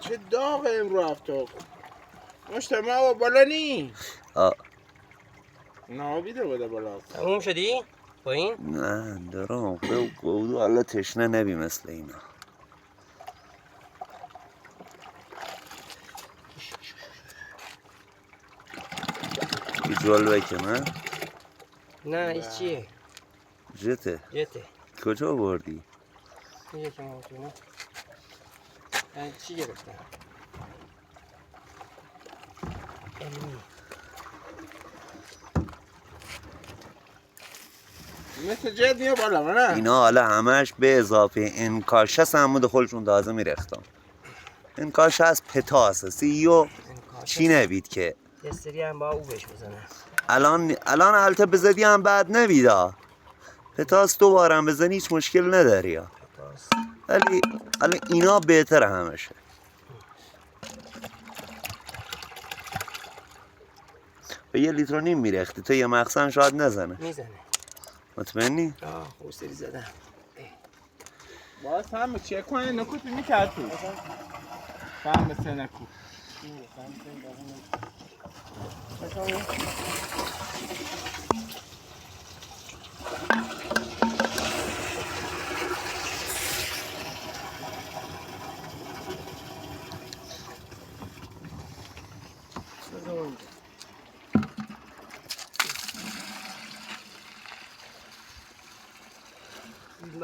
چه داغه امرو هفته مجتمع و بالا نی نابیده بوده بالا تموم شدی؟ با این؟ نه دارم گودو حالا تشنه نبی مثل اینا ای جوال بکنه؟ نه این چیه؟ جته جته کجا بردی؟ اینجا که موتونه من چی گرفتم؟ علمی مثل جد میه بالا نه اینا حالا همش به اضافه انکاش هست همون خودشون تازه میرختم انکاش هست پتا اساسی و چی نبید که یه سری هم با او بهش بزنم الان حالت بزدی هم بعد نبیدا پتاس دوبارم بزنی هیچ مشکل نداری ها پتاس ولی اینا بهتر همشه به 1 لیتر و نیم میرختی تو یه مخزن شاید نزنه میزنه مطمئنی؟ خوب سری زدم باز هم چه کنه نکوت میکرد تو فهم سه نکو